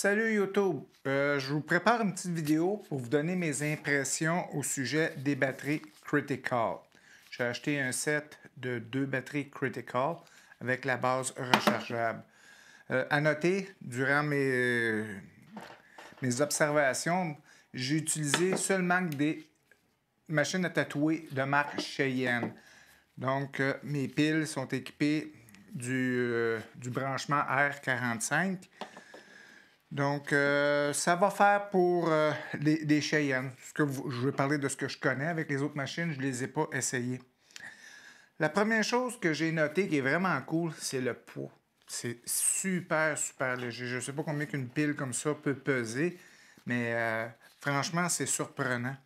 Salut YouTube! Je vous prépare une petite vidéo pour vous donner mes impressions au sujet des batteries Critical. J'ai acheté un set de 2 batteries Critical avec la base rechargeable. À noter, durant mes observations, j'ai utilisé seulement des machines à tatouer de marque Cheyenne. Donc, mes piles sont équipées du branchement R45. Donc, ça va faire pour des Cheyennes. Je vais parler de ce que je connais. Avec les autres machines, je ne les ai pas essayées. La première chose que j'ai notée qui est vraiment cool, c'est le poids. C'est super, super léger. Je ne sais pas combien qu'une pile comme ça peut peser, mais franchement, c'est surprenant.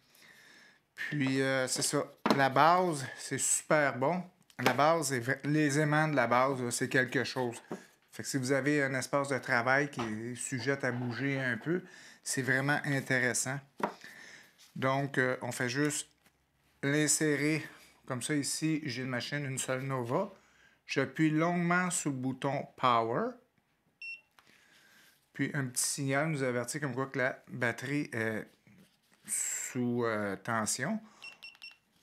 Puis, c'est ça. La base, c'est super bon. La base, les aimants de la base, c'est quelque chose. Fait que si vous avez un espace de travail qui est sujet à bouger un peu, c'est vraiment intéressant. Donc, on fait juste l'insérer. Comme ça, ici, j'ai une machine, une seule Nova. J'appuie longuement sur le bouton Power. Puis, un petit signal nous avertit comme quoi que la batterie est sous tension.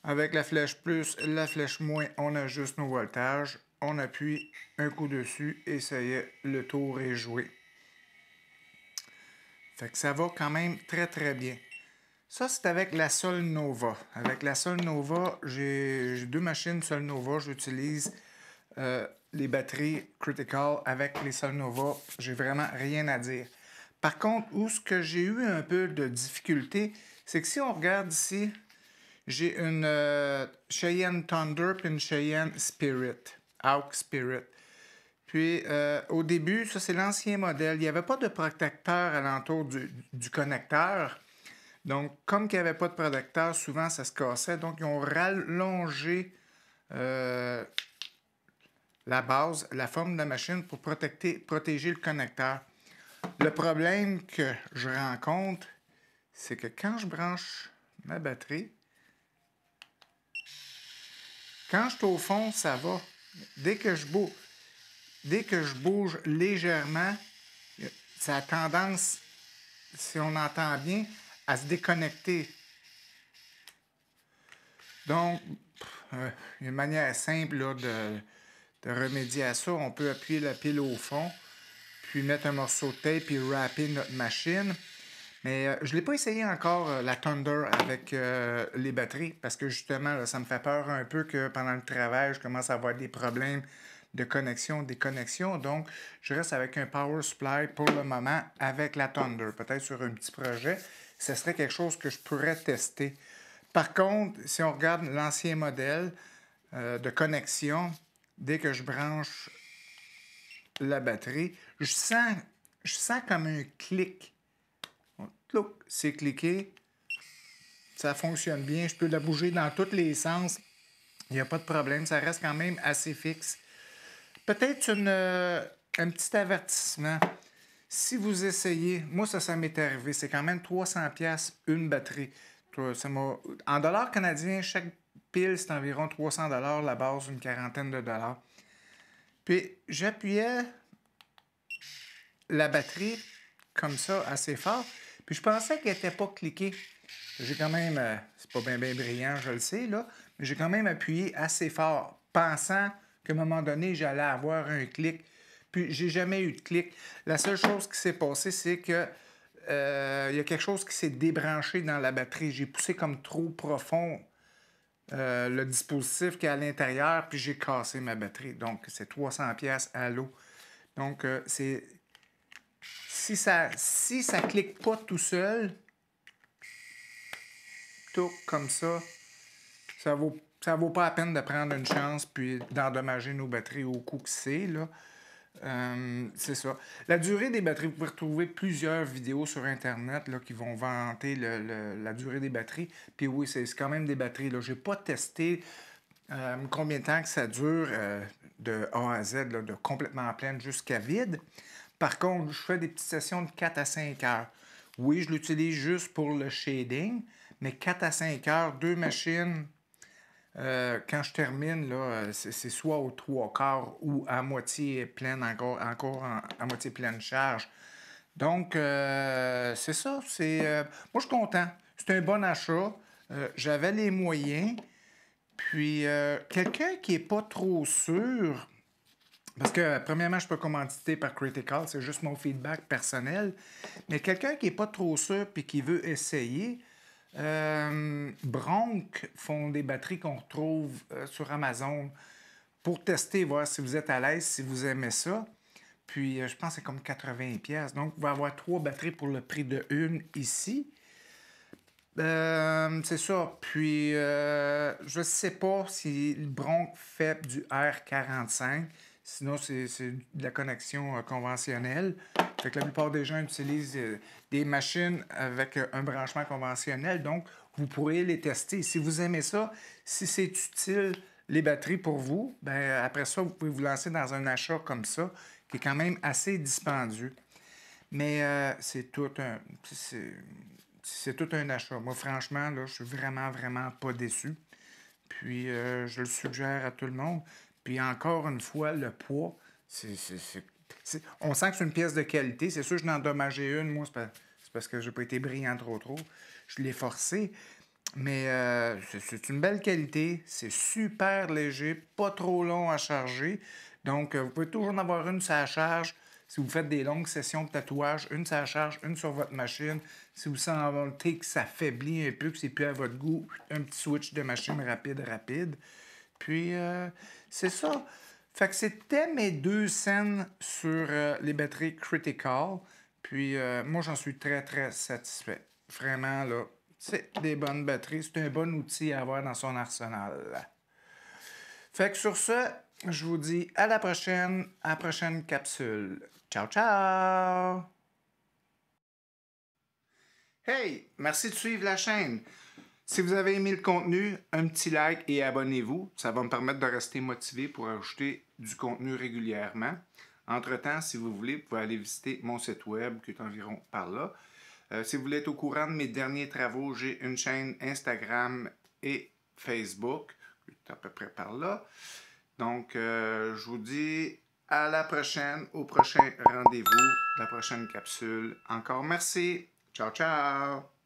Avec la flèche plus, la flèche moins, on ajuste nos voltages. On appuie un coup dessus et ça y est, le tour est joué. Fait que ça va quand même très très bien. Ça, c'est avec la Sol Nova. Avec la Sol Nova, j'ai 2 machines Sol Nova. J'utilise les batteries Critical avec les Sol Nova. J'ai vraiment rien à dire. Par contre, où ce que j'ai eu un peu de difficulté, c'est que si on regarde ici, j'ai une Cheyenne Thunder puis une Cheyenne Spirit, Hawk Spirit. Puis, au début, ça c'est l'ancien modèle. Il n'y avait pas de protecteur alentour du connecteur. Donc, comme il n'y avait pas de protecteur, souvent ça se cassait. Donc, ils ont rallongé la base, la forme de la machine pour protéger le connecteur. Le problème que je rencontre, c'est que quand je branche ma batterie, quand je suis au fond, ça va. Dès que je bouge légèrement, ça a tendance, si on entend bien, à se déconnecter. Donc, il y a une manière simple là, de remédier à ça. On peut appuyer la pile au fond, puis mettre un morceau de tape et wrapper notre machine. Mais je ne l'ai pas essayé encore, la Thunder, avec les batteries, parce que justement, là, ça me fait peur un peu que pendant le travail, je commence à avoir des problèmes de connexion, déconnexion. Donc, je reste avec un power supply pour le moment avec la Thunder. Peut-être sur un petit projet, ce serait quelque chose que je pourrais tester. Par contre, si on regarde l'ancien modèle de connexion, dès que je branche la batterie, je sens comme un clic. C'est cliqué. Ça fonctionne bien. Je peux la bouger dans tous les sens. Il n'y a pas de problème. Ça reste quand même assez fixe. Peut-être un petit avertissement. Si vous essayez, moi ça m'est arrivé, c'est quand même 300$ une batterie. En dollars canadiens, chaque pile c'est environ 300$, la base une quarantaine de dollars. Puis j'appuyais la batterie comme ça assez fort, puis je pensais qu'elle n'était pas cliquée. J'ai quand même, c'est pas bien brillant, je le sais, là, mais j'ai quand même appuyé assez fort, pensant qu'à un moment donné, j'allais avoir un clic. Puis, j'ai jamais eu de clic. La seule chose qui s'est passée, c'est que il y a quelque chose qui s'est débranché dans la batterie. J'ai poussé comme trop profond le dispositif qui est à l'intérieur, puis j'ai cassé ma batterie. Donc, c'est 300$ à l'eau. Donc, si ça clique pas tout seul, tout comme ça vaut pas la peine de prendre une chance puis d'endommager nos batteries au coût que c'est, là. C'est ça. La durée des batteries, vous pouvez retrouver plusieurs vidéos sur Internet là, qui vont vanter la durée des batteries. Puis oui, c'est quand même des batteries. Je n'ai pas testé combien de temps que ça dure de A à Z, là, de complètement pleine jusqu'à vide. Par contre, je fais des petites sessions de 4 à 5 heures. Oui, je l'utilise juste pour le shading, mais 4 à 5 heures, 2 machines, quand je termine, là, c'est soit aux 3/4 ou à moitié pleine, encore à moitié pleine charge. Donc, c'est ça. Moi, je suis content. C'est un bon achat. J'avais les moyens. Puis, quelqu'un qui n'est pas trop sûr, parce que, premièrement, je peux commanditer par Critical, c'est juste mon feedback personnel, mais quelqu'un qui n'est pas trop sûr puis qui veut essayer, Bronc font des batteries qu'on retrouve sur Amazon pour tester, voir si vous êtes à l'aise, si vous aimez ça. Puis, je pense que c'est comme 80$. Donc, vous allez avoir 3 batteries pour le prix de une ici. C'est ça. Puis, je sais pas si le Bronc fait du R45. Sinon, c'est de la connexion conventionnelle. Fait que la plupart des gens utilisent des machines avec un branchement conventionnel. Donc, vous pourrez les tester. Si vous aimez ça, si c'est utile les batteries pour vous, ben après ça, vous pouvez vous lancer dans un achat comme ça, qui est quand même assez dispendieux. Mais c'est tout un. C'est tout un achat. Moi, franchement, là, je suis vraiment, vraiment pas déçu. Puis, je le suggère à tout le monde. Puis, encore une fois, le poids, on sent que c'est une pièce de qualité. C'est sûr que je n'ai endommagé une. Moi, c'est parce que j'ai pas été brillant trop. Je l'ai forcé. Mais c'est une belle qualité. C'est super léger, pas trop long à charger. Donc, vous pouvez toujours en avoir une sur la charge. Si vous faites des longues sessions de tatouage, une sur la charge, une sur votre machine. Si vous sentez que ça faiblit un peu, que c'est plus à votre goût, un petit switch de machine rapide. Puis, c'est ça. Fait que c'était mes 2 scènes sur les batteries Critical. Puis, moi, j'en suis très, très satisfait. Vraiment, là, c'est des bonnes batteries. C'est un bon outil à avoir dans son arsenal. Fait que sur ce, je vous dis à la prochaine capsule. Ciao, ciao! Hey, merci de suivre la chaîne. Si vous avez aimé le contenu, un petit like et abonnez-vous. Ça va me permettre de rester motivé pour ajouter du contenu régulièrement. Entre-temps, si vous voulez, vous pouvez aller visiter mon site web qui est environ par là. Si vous voulez être au courant de mes derniers travaux, j'ai une chaîne Instagram et Facebook, qui est à peu près par là. Donc, je vous dis à la prochaine, au prochain rendez-vous, la prochaine capsule. Encore merci. Ciao, ciao!